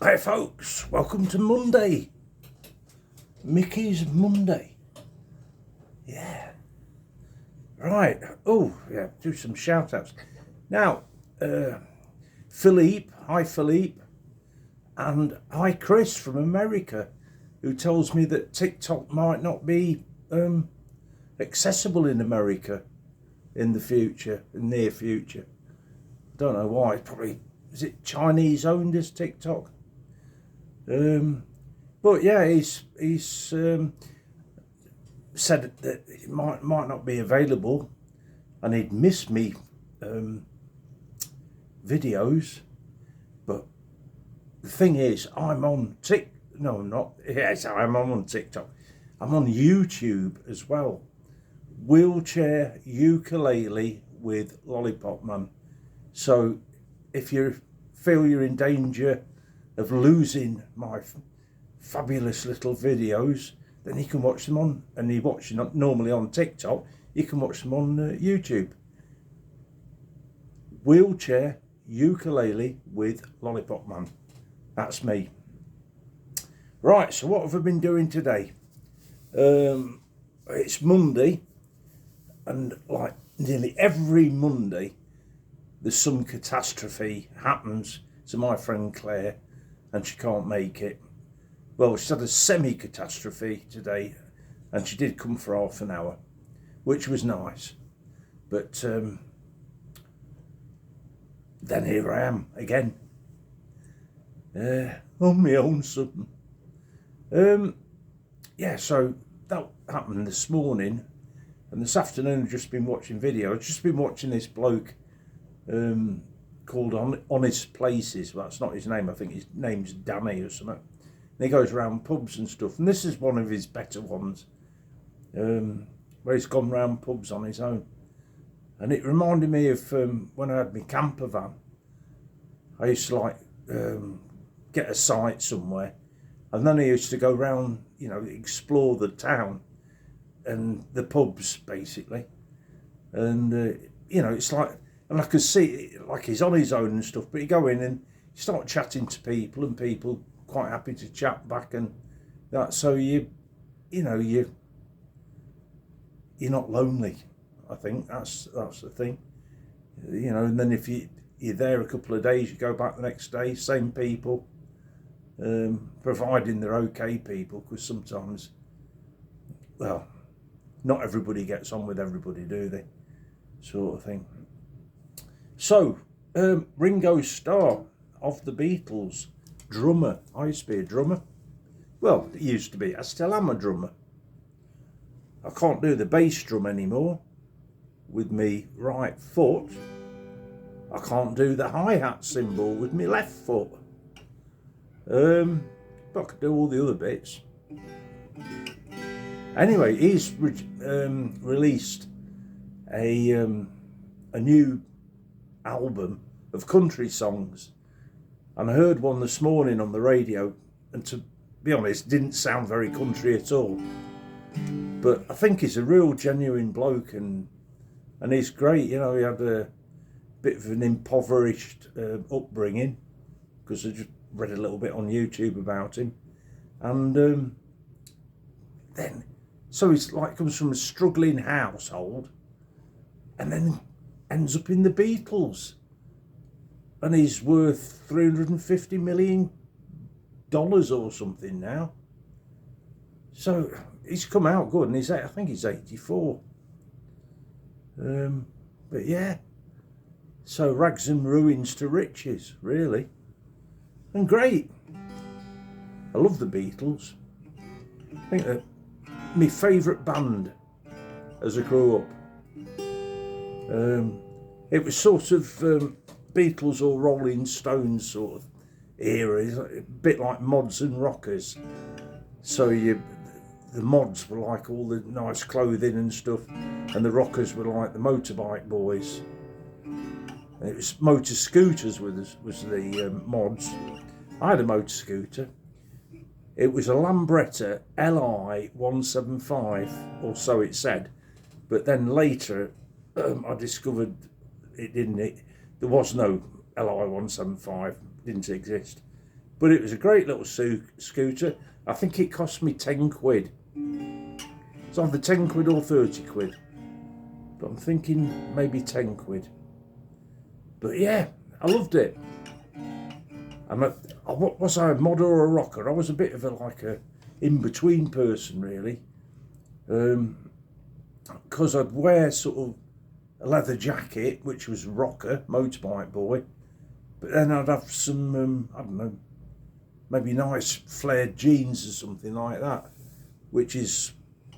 Hi folks, welcome to Monday. Mickey's Monday. Yeah. Right. Oh, yeah, do some shout outs. Now, Philippe, hi Philippe, and hi Chris from America, who tells me that TikTok might not be accessible in America in the future, in near future. Don't know why. It's probably, is it Chinese owned as TikTok? But yeah, he's said that it might not be available, and he'd miss me videos. But the thing is, I'm on I'm on TikTok. I'm on YouTube as well. Wheelchair ukulele with lollipopman. So if you feel you're in danger of losing my fabulous little videos, then you can watch them on, and you watch them normally on TikTok, you can watch them on YouTube. Wheelchair ukulele with lollipopman. That's me. Right, so what have I been doing today? It's Monday, and like nearly every Monday there's some catastrophe happens to my friend Claire, and she can't make it. Well, she had a semi-catastrophe today, and she did come for half an hour, which was nice. But then here I am again, on my own something. Yeah, so that happened this morning, and this afternoon I've just been watching video. I've just been watching this bloke called Honest Places. Well, that's not his name. I think his name's Danny or something. And he goes around pubs and stuff. And this is one of his better ones, where he's gone round pubs on his own. And it reminded me of when I had my camper van. I used to get a site somewhere, and then I used to go round, explore the town and the pubs basically. And it's like. And I could see, like, he's on his own and stuff, but you go in and you start chatting to people, and people quite happy to chat back and that. So you're not lonely. I think that's the thing. And then if you're there a couple of days, you go back the next day, same people, providing they're okay people, because sometimes, well, not everybody gets on with everybody, do they? Sort of thing. So, Ringo Starr of the Beatles, drummer. I used to be a drummer. Well, it used to be. I still am a drummer. I can't do the bass drum anymore with me right foot. I can't do the hi-hat cymbal with me left foot. But I could do all the other bits. Anyway, he's released a new album of country songs, and I heard one this morning on the radio, and to be honest, didn't sound very country at all. But I think he's a real genuine bloke, and he's great. He had a bit of an impoverished upbringing, because I just read a little bit on YouTube about him, and then so he's comes from a struggling household, and then ends up in the Beatles, and he's worth $350 million or something now. So he's come out good, and I think he's 84. But yeah, so rags and ruins to riches, really, and great. I love the Beatles. I think they're my favourite band as I grew up. It was sort of Beatles or Rolling Stones sort of era, a bit like mods and rockers. So the mods were like all the nice clothing and stuff, and the rockers were like the motorbike boys. And it was motor scooters was the mods. I had a motor scooter. It was a Lambretta Li 175, or so it said, but then later I discovered it didn't. There was no Li 175, didn't exist. But it was a great little scooter. I think it cost me 10 quid. It's either 10 quid or 30 quid. But I'm thinking maybe 10 quid. But yeah, I loved it. Was I a mod or a rocker? I was a bit of a in-between person, really. Because I'd wear sort of a leather jacket, which was rocker, motorbike boy. But then I'd have some, I don't know, maybe nice flared jeans or something like that, which is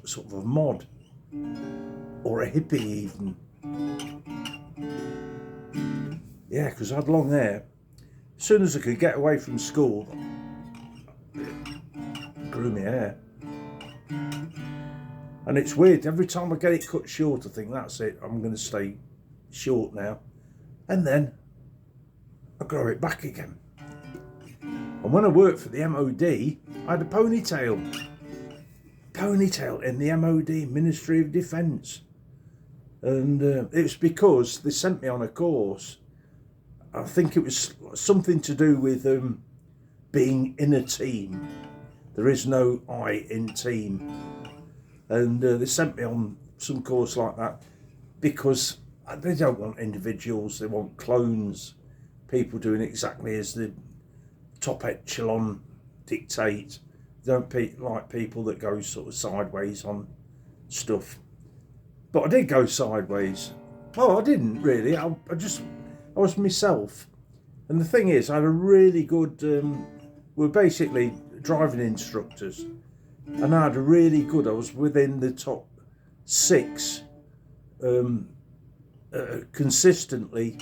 sort of a mod. Or a hippie even. Yeah, because I had long hair. As soon as I could get away from school, I grew my hair. And it's weird, every time I get it cut short, I think that's it, I'm going to stay short now. And then I grow it back again. And when I worked for the MOD, I had a ponytail. Ponytail in the MOD, Ministry of Defence. And it was because they sent me on a course. I think it was something to do with being in a team. There is no I in team. And they sent me on some course like that because they don't want individuals, they want clones, people doing exactly as the top echelon dictate. They don't like people that go sort of sideways on stuff. But I did go sideways. Oh, I didn't really. I was myself. And the thing is, I had a really good, we're basically driving instructors. And I had a really good, I was within the top 6 consistently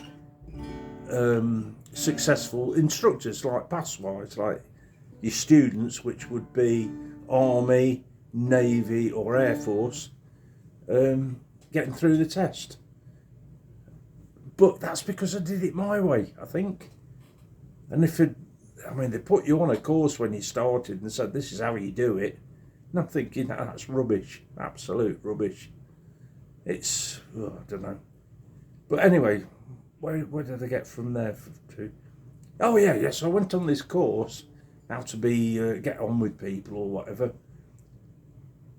successful instructors, like pass-wise, like your students, which would be Army, Navy or Air Force, getting through the test. But that's because I did it my way, I think. And they put you on a course when you started and said, this is how you do it. And I'm thinking, that's rubbish, absolute rubbish. It's, I don't know. But anyway, where did I get from there to? Oh yeah, so I went on this course, how to get on with people or whatever.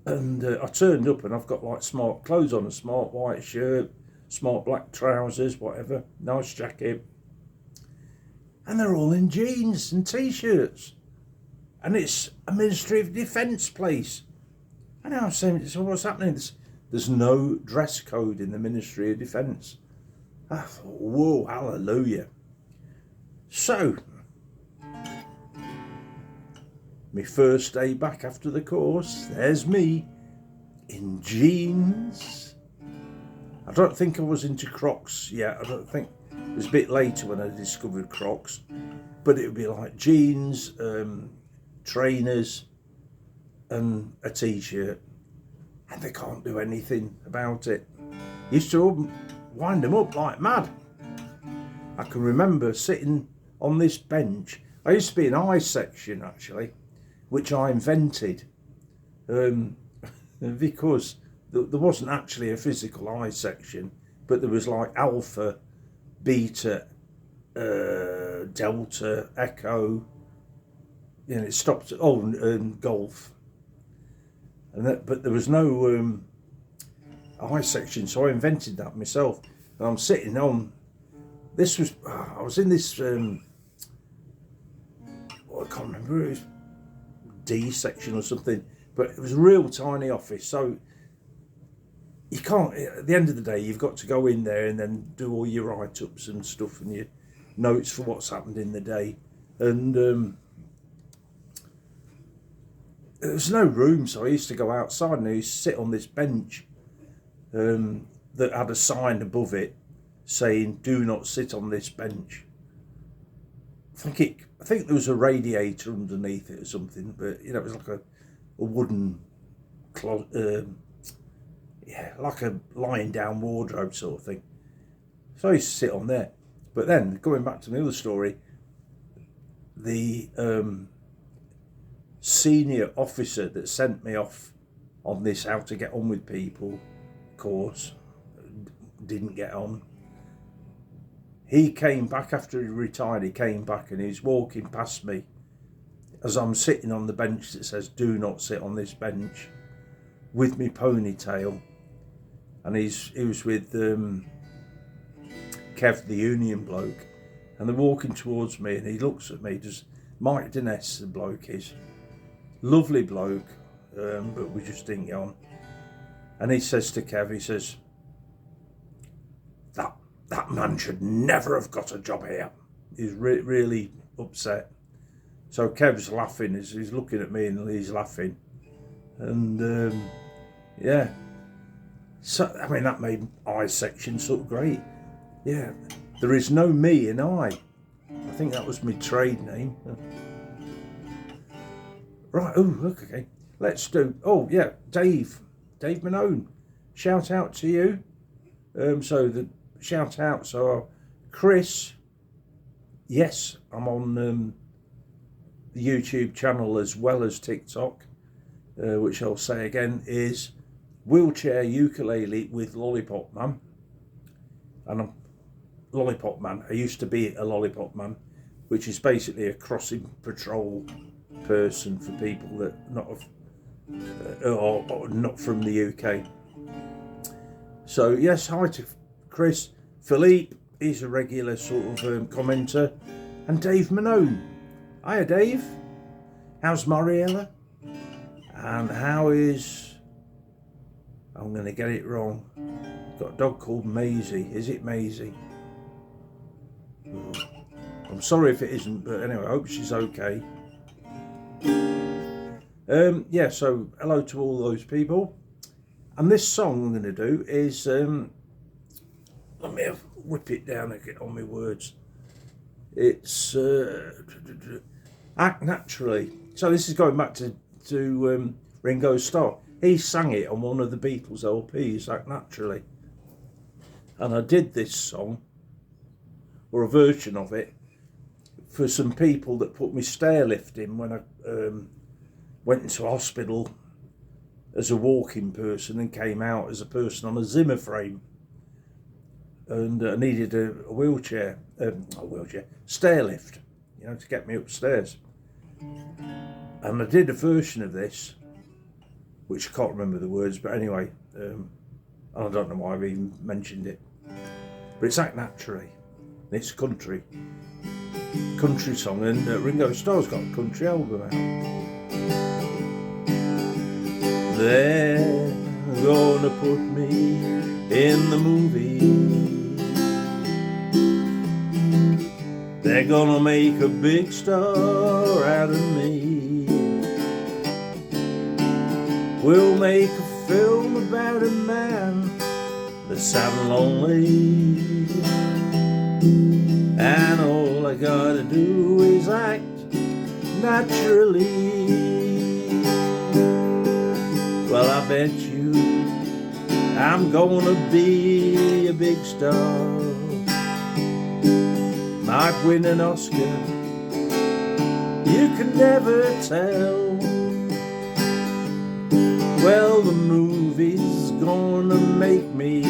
And I turned up and I've got like smart clothes on, a smart white shirt, smart black trousers, whatever, nice jacket. And they're all in jeans and t-shirts. And it's a Ministry of Defence place. And I was saying, so what's happening? There's no dress code in the Ministry of Defence. I thought, whoa, hallelujah. So, my first day back after the course, there's me in jeans. I don't think I was into Crocs yet. I don't think, it was a bit later when I discovered Crocs. But it would be like jeans, trainers and a t-shirt, and they can't do anything about it. Used to wind them up like mad. I can remember sitting on this bench. I used to be in I section actually, which I invented because there wasn't actually a physical I section, but there was like alpha, beta, delta, echo. It stopped. Golf, but there was no I section, so I invented that myself. And I'm sitting on. I was in this. I can't remember. It was D section or something, but it was a real tiny office. So you can't. At the end of the day, you've got to go in there and then do all your write-ups and stuff and your notes for what's happened in the day, and. There was no room, so I used to go outside and I used to sit on this bench that had a sign above it saying, "Do not sit on this bench." I think there was a radiator underneath it or something, but it was like a wooden like a lying down wardrobe sort of thing. So I used to sit on there. But then, going back to the other story, the senior officer that sent me off on this how to get on with people course didn't get on. He came back after he retired. He came back and he was walking past me as I'm sitting on the bench that says "Do not sit on this bench," with me ponytail, and he was with Kev, the union bloke, and they're walking towards me, and he looks at me. Does Mike Dines, the bloke is, lovely bloke, but we just didn't get on. And he says to Kev, he says, that man should never have got a job here. He's really upset. So Kev's laughing, he's looking at me and he's laughing. And yeah. So, I mean, that made I section sort of great. Yeah. There is no me in I. I think that was my trade name. Right, oh, okay. Let's do, oh yeah, Dave Manone. Shout out to you. So the shout out, so Chris, yes, I'm on the YouTube channel as well as TikTok, which I'll say again is Wheelchair Ukulele with Lollipop Man. And I'm Lollipop Man. I used to be a Lollipop Man, which is basically a crossing patrol person for people that or not from the UK. So yes, hi to Chris. Philippe, he's a regular sort of commenter, and Dave Manone. Hiya Dave, how's Mariella? And how is, I'm going to get it wrong, got a dog called Maisie. Is it Maisie? I'm sorry if it isn't, but anyway, I hope she's okay. Yeah, so hello to all those people. And this song I'm going to do is, let me whip it down and get on my words. It's Act Naturally. So this is going back to Ringo Starr. He sang it on one of the Beatles LPs, Act Naturally. And I did this song, or a version of it, for some people that put me stair lifting when I went into hospital as a walking person and came out as a person on a Zimmer frame. And I needed a wheelchair, stair lift, to get me upstairs. And I did a version of this, which I can't remember the words, but anyway, and I don't know why I've even mentioned it. But it's Act Naturally. It's a country song, and Ringo Starr's got a country album out. They're gonna put me in the movie. They're gonna make a big star out of me. We'll make a film about a man that's sad and lonely, and all I gotta do is act naturally. Well, I bet you I'm gonna be a big star. Might win an Oscar, you can never tell. Well, the movie's gonna make me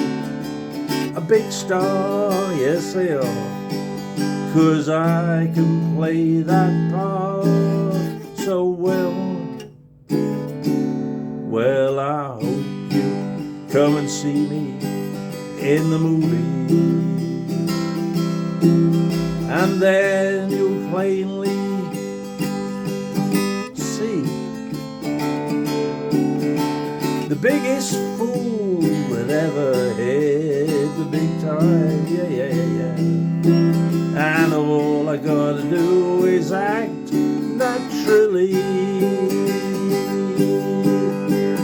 a big star, yes they are, 'cause I can play that part so well. Well, I hope you come and see me in the movie, and then you'll plainly see the biggest fool that ever hit the big time, yeah. And all I gotta do is act naturally.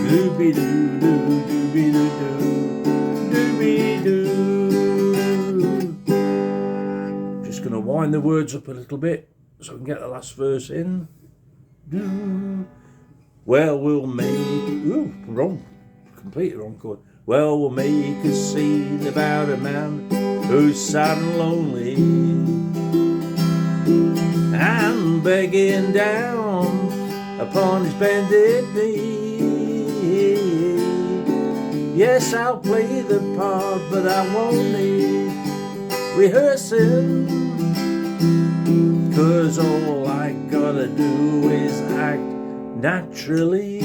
Doobie-doo-doo, doobie-doo-doo, doobie-doo. Just gonna wind the words up a little bit so I can get the last verse in. Well, we'll make, wrong, completely wrong chord. Well, we'll make a scene about a man who's sad and lonely and begging down upon his bended knee. Yes, I'll play the part, but I won't need rehearsing, 'cause all I gotta do is act naturally.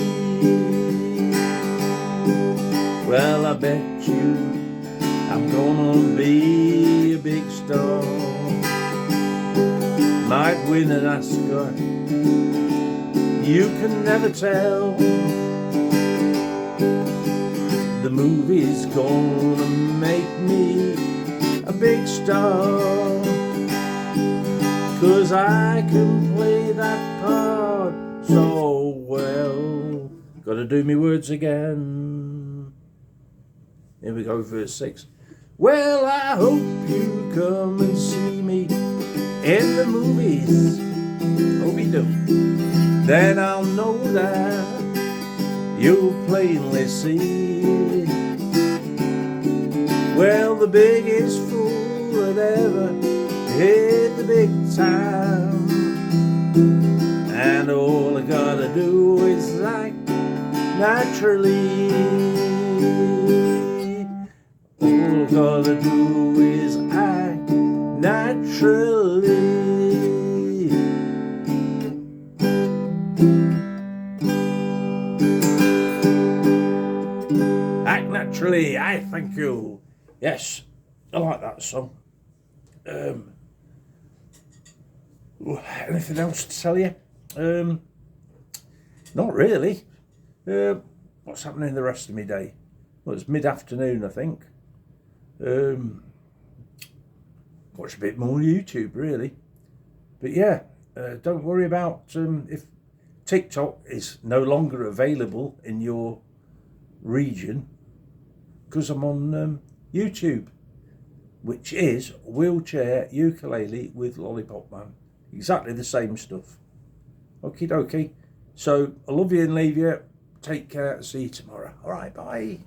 Well, I bet you I'm gonna be a big star, might win an Oscar, you can never tell. The movie's gonna make me a big star, 'cause I can play that part so well. Gotta do me words again. Here we go, verse 6. Well, I hope you come and see me in the movies. Hope you do. Then I'll know that you'll plainly see. Well, the biggest fool that ever hit the big time, and all I gotta do is act naturally. All I gotta do is act naturally. Act naturally, I thank you. Yes, I like that song. Anything else to tell you? Not really. What's happening the rest of my day? Well, it's mid-afternoon, I think. Watch a bit more YouTube, really. But yeah, don't worry about if TikTok is no longer available in your region, because I'm on YouTube, which is Wheelchair Ukulele with Lollipopman. Exactly the same stuff. Okie dokie. So I love you and leave you. Take care. See you tomorrow. All right, bye.